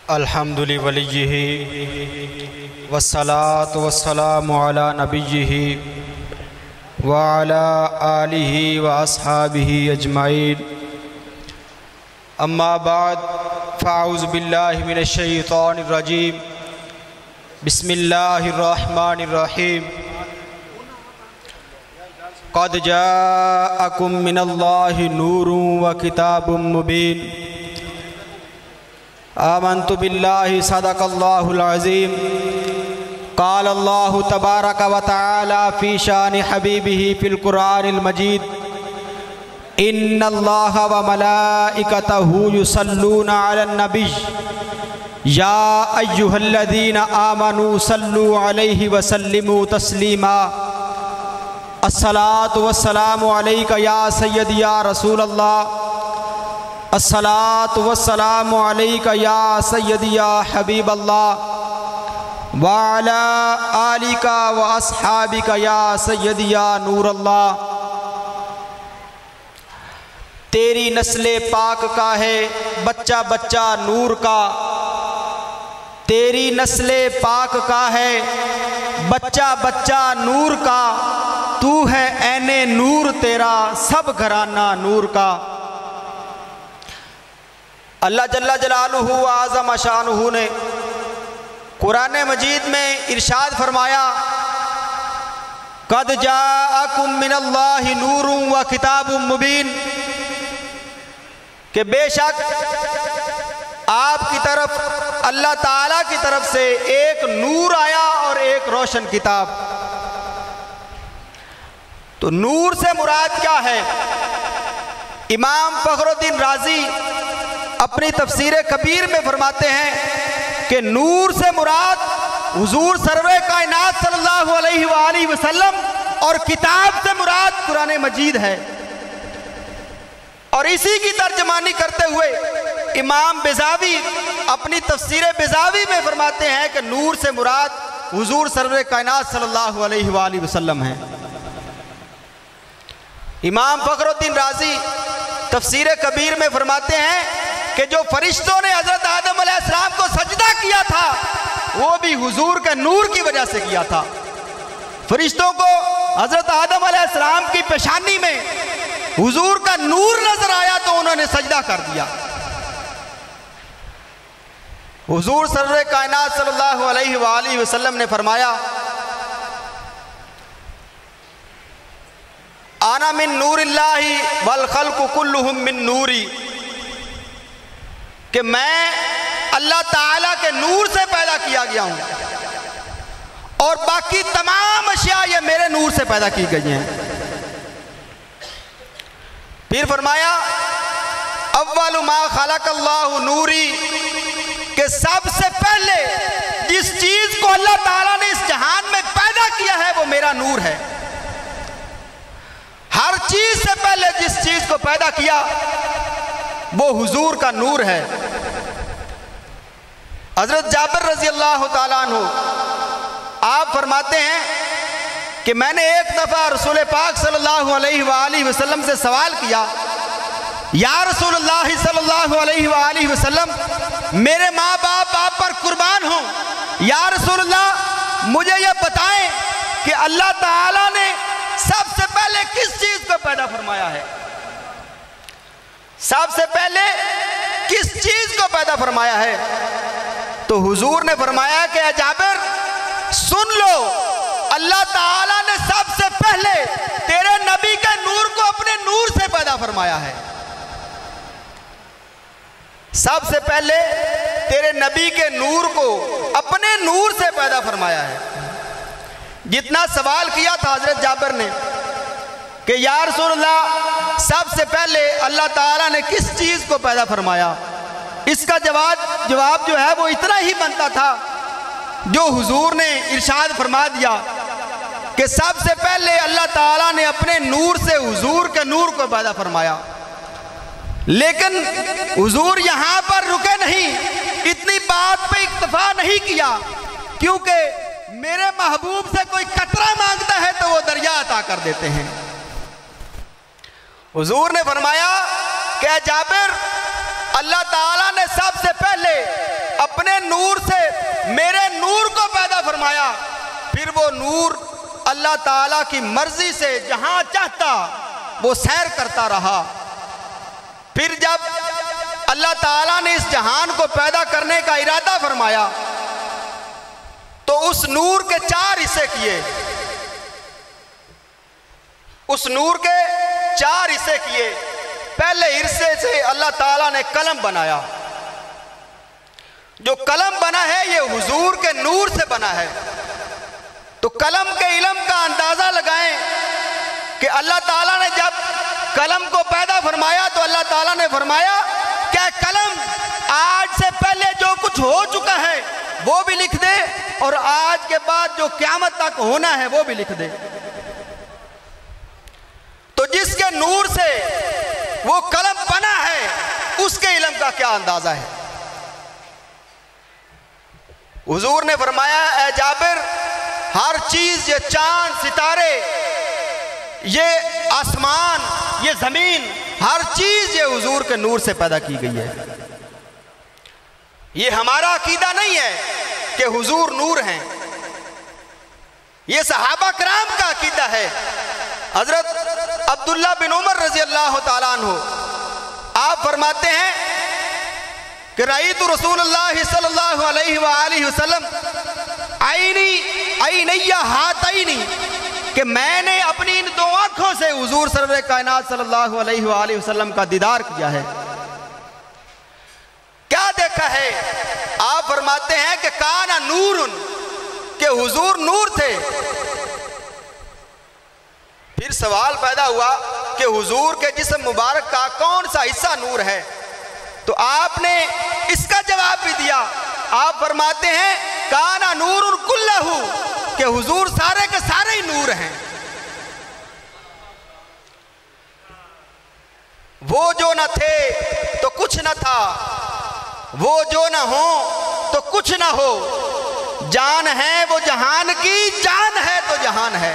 अल्हम्दुलिल्लाहि वलिय्यिही वस्सलातु वस्सलामु अला नबिय्यिही व अला आलिही व अस्हाबिही अजमाइन। अम्मा बाद फ़अऊज़ु बिल्लाहि मिनश शैतानिर रजीम। बिस्मिल्लाहिर रहमानिर रहीम। क़द जाअकुम मिनल्लाहि नूरुन व किताबुम मुबीन। आमन्तु बिल्लाहि सदक़ल्लाहुल अज़ीम। क़ाल अल्लाहु तबारक व तआला फ़ी शानि हबीबिही फ़िल क़ुरआनिल मजीद। इन्नल्लाह व मलाइकतहु युसल्लूना अलन नबी या अय्युहल्लज़ीना आमनू सल्लू अलैहि व सल्लिमू तस्लीमा। अस्सलातु वस्सलामु अलैका या सय्यदी या रसूलल्लाह। अस्सलातु वस्सलामु अलैका या सय्यदी या हबीबल्लाह व अला आलिका व अस्हाबिका या सय्यदी या नूरल्लाह। तेरी नस्ले पाक का है बच्चा बच्चा नूर का। तेरी नस्ले पाक का है बच्चा बच्चा नूर का। तू है ऐने नूर तेरा सब घराना नूर का। अल्लाह जल्ला जलालुहु व आज़म शानुहु ने कुरान मजीद में इरशाद फरमाया, क़द जाअकुम मिनल्लाहि नूरुन व किताबुम मुबीन, कि बेशक आपकी तरफ अल्लाह ताला की तरफ से एक नूर आया और एक रोशन किताब। तो नूर से मुराद क्या है? इमाम फ़खरुद्दीन राज़ी अपनी तफसीर कबीर में फरमाते हैं कि नूर से मुराद हुजूर सरवर कायनात सल्लल्लाहु अलैहि वसल्लम और किताब से मुराद कुरान मजीद है। और इसी की तर्जमानी करते हुए इमाम बिज़ावी अपनी तफसीर बिज़ावी में फरमाते हैं कि नूर से मुराद हुजूर सरवर कायनात सल्लल्लाहु अलैहि वसल्लम है। इमाम फ़खरुद्दीन राज़ी तफसीर कबीर में फरमाते हैं कि जो फरिश्तों ने हज़रत आदम अलैहिस्सलाम को सजदा किया था वो भी हुजूर के नूर की वजह से किया था। फरिश्तों को हज़रत आदम अलैहिस्सलाम की पेशानी में हुजूर का नूर नजर आया तो उन्होंने सजदा कर दिया। हुजूर सरवर कायनात सल्लल्लाहु अलैहि वसल्लम ने फरमाया, आना मिन नूरिल्लाहि वल खल्क़ु कुल्लुहुम मिन नूरी, कि मैं अल्लाह ताला के नूर से पैदा किया गया हूं और बाकी तमाम अशिया ये मेरे नूर से पैदा की गई हैं। फिर फरमाया, अव्वलु मा खलक़ल्लाहु नूरी, कि सबसे पहले जिस चीज को अल्लाह ताला ने इस जहान में पैदा किया है वो मेरा नूर है। हर चीज से पहले जिस चीज को पैदा किया वो हुजूर का नूर है। हजरत जाबिर रजी अल्लाह ताला अन्हु आप फरमाते हैं कि मैंने एक दफा रसूल पाक सल्लल्लाहु अलैहि वसल्लम से सवाल किया, या रसूलुल्लाह सल्लल्लाहु अलैहि वसल्लम, मेरे माँ बाप आप पर कुर्बान हों, या रसूलुल्लाह मुझे ये बताएं कि अल्लाह ताला ने सबसे पहले किस चीज को पैदा फरमाया है? सबसे पहले किस चीज को पैदा फरमाया है? तो हुजूर ने फरमाया कि जाबिर सुन लो, अल्लाह ताला ने सबसे पहले तेरे नबी के नूर को अपने नूर से पैदा फरमाया है। सबसे पहले तेरे नबी के नूर को अपने नूर से पैदा फरमाया है। जितना सवाल किया था हजरत जाबिर ने कि या रसूलल्लाह सबसे पहले अल्लाह ताला ने किस चीज को पैदा फरमाया, इसका जवाब जो है वो इतना ही बनता था जो हुजूर ने इरशाद फरमा दिया कि सबसे पहले अल्लाह ताला ने अपने नूर से हुजूर के नूर को पैदा फरमाया। लेकिन हुजूर यहां पर रुके नहीं, इतनी बात पे इक्तफा नहीं किया, क्योंकि मेरे महबूब से कोई कतरा मांगता है तो वो दरिया अता कर देते हैं। हुजूर ने फरमाया कि जाबिर अल्लाह ताला ने सबसे पहले अपने नूर से मेरे नूर को पैदा फरमाया, फिर वो नूर अल्लाह ताला की मर्जी से जहां चाहता वो सैर करता रहा। फिर जब अल्लाह ताला ने इस जहान को पैदा करने का इरादा फरमाया तो उस नूर के 4 हिस्से किए, उस नूर के 4 हिस्से किए। पहले हिस्से से अल्लाह ताला ने कलम बनाया। जो कलम बना है ये हुजूर के नूर से बना है। तो कलम के इल्म का अंदाजा लगाएं कि अल्लाह ताला ने जब कलम को पैदा फरमाया तो अल्लाह ताला ने फरमाया क्या कलम आज से पहले जो कुछ हो चुका है वो भी लिख दे और आज के बाद जो क़यामत तक होना है वो भी लिख दे। तो जिसके नूर से वो कलम बना है उसके इल्म का क्या अंदाजा है। हुजूर ने फरमाया ए जाबिर, हर चीज, ये चांद सितारे, ये आसमान, ये जमीन, हर चीज ये हुजूर के नूर से पैदा की गई है। ये हमारा अकीदा नहीं है कि हुजूर नूर हैं, ये सहाबा कराम का अकीदा है। हजरत अब्दुल्ला बिन उमर रजी अल्लाह ताला अन्हु आप फरमाते हैं कि रईतु रसूलुल्लाह सल्लल्लाहु अलैहि वसल्लम ऐनैया हातैनी, कि मैंने अपनी इन 2 आंखों से हुजूर सरवर कायनात सल्लल्लाहु अलैहि वसल्लम का दीदार किया है। क्या देखा है? आप फरमाते हैं कि काना नूरुन, कि हुजूर नूर थे। फिर सवाल पैदा हुआ कि हुजूर के जिस्म मुबारक का कौन सा हिस्सा नूर है? तो आपने इसका जवाब भी दिया। आप फरमाते हैं काना नूरुन कुल्लहू, कि हुजूर सारे के सारे ही नूर हैं। वो जो न थे तो कुछ न था, वो जो न हो तो कुछ न हो, जान है वो जहान की, जान है तो जहान है।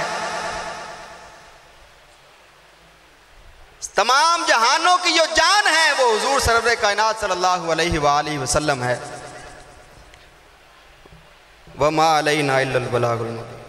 तमाम जहानों की जो जान है वो हुजूर सरवर कायनात सल्लल्लाहु अलैहि वसल्लम है। वमा अलैना इल्लल बलागुल मुबीन।